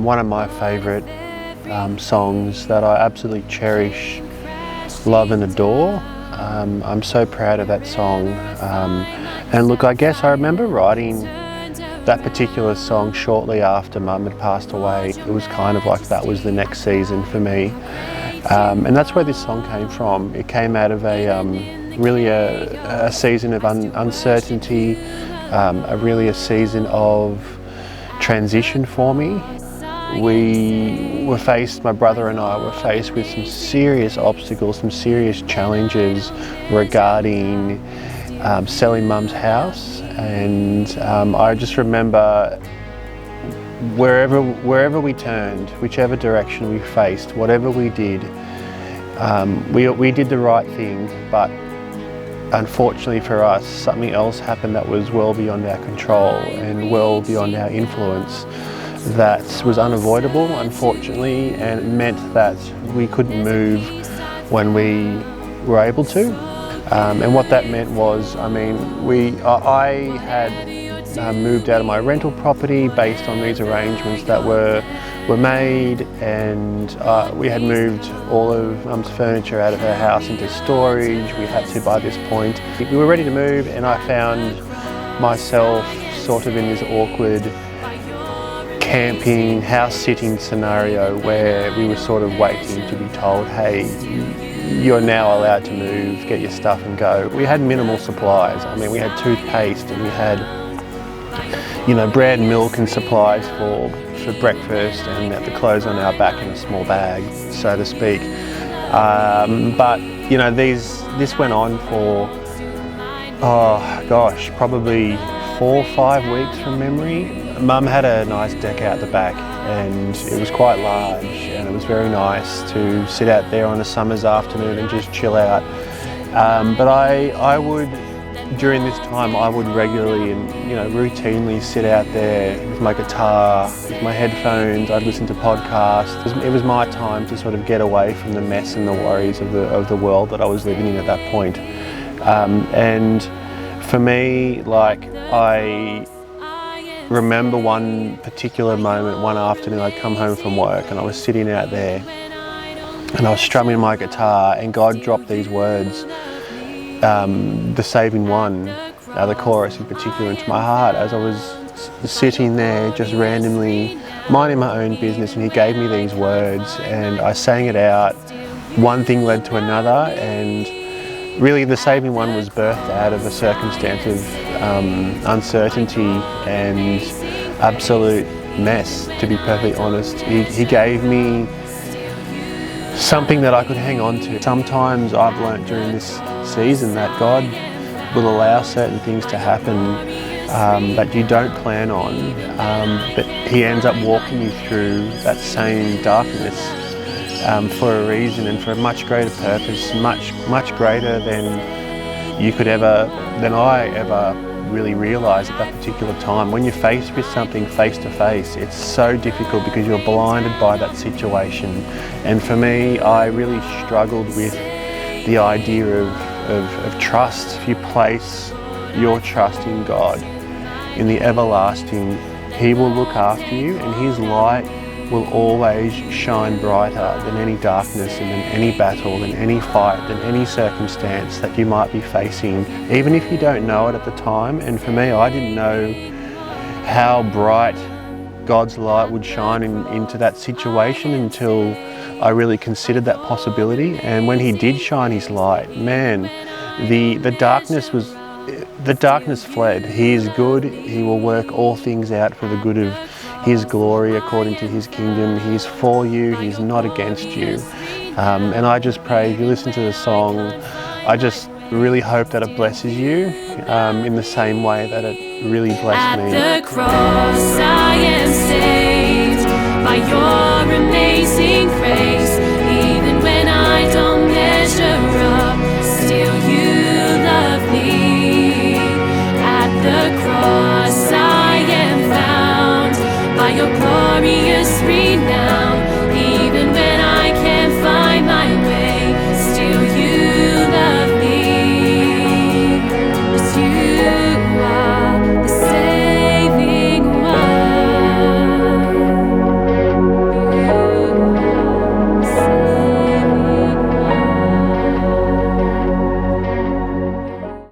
One of my favourite songs that I absolutely cherish, love and adore. I'm so proud of that song. And look, I guess I remember writing that particular song shortly after Mum had passed away. It was kind of like that was the next season for me. And that's where this song came from. It came out of really a season of uncertainty, really a season of transition for me. My brother and I were faced with some serious obstacles, some serious challenges regarding selling Mum's house, and I just remember wherever we turned, whichever direction we faced, whatever we did, we did the right thing, but unfortunately for us, something else happened that was well beyond our control and well beyond our influence. That was unavoidable, unfortunately, and it meant that we couldn't move when we were able to. And what that meant was, I had moved out of my rental property based on these arrangements that were made, and we had moved all of Mum's furniture out of her house into storage. We had to by this point. We were ready to move, and I found myself sort of in this awkward camping, house-sitting scenario where we were sort of waiting to be told, hey, you're now allowed to move, get your stuff and go. We had minimal supplies. We had toothpaste and we had, bread, milk and supplies for breakfast, and the clothes on our back in a small bag, so to speak. But this went on for, probably 4 or 5 weeks from memory. Mum had a nice deck out the back, and it was quite large, and it was very nice to sit out there on a summer's afternoon and just chill out. But I would, during this time, I would regularly and routinely sit out there with my guitar, with my headphones. I'd listen to podcasts. It was my time to sort of get away from the mess and the worries of the world that I was living in at that point. And for me, I remember one particular moment, one afternoon I'd come home from work and I was sitting out there and I was strumming my guitar, and God dropped these words, the saving one, the chorus in particular, into my heart as I was sitting there just randomly minding my own business, and He gave me these words and I sang it out. One thing led to another, and really the saving one was birthed out of a circumstance of uncertainty and absolute mess, to be perfectly honest. He gave me something that I could hang on to. Sometimes I've learnt during this season that God will allow certain things to happen that you don't plan on, but He ends up walking you through that same darkness for a reason and for a much greater purpose, much greater than I ever really realise at that particular time. When you're faced with something face to face, it's so difficult because you're blinded by that situation. And for me, I really struggled with the idea of trust. If you place your trust in God, in the everlasting, He will look after you, and His light will always shine brighter than any darkness and than any battle, than any fight, than any circumstance that you might be facing, even if you don't know it at the time. And for me, I didn't know how bright God's light would shine into that situation until I really considered that possibility. And when He did shine His light, man, the darkness fled. He is good. He will work all things out for the good of His glory according to His kingdom. He's for you, He's not against you. And I just pray, if you listen to the song, I just really hope that it blesses you in the same way that it really blessed me. At the cross I am saved by your amazing grace. Even when I don't measure up, still you love me. At the cross I am found by your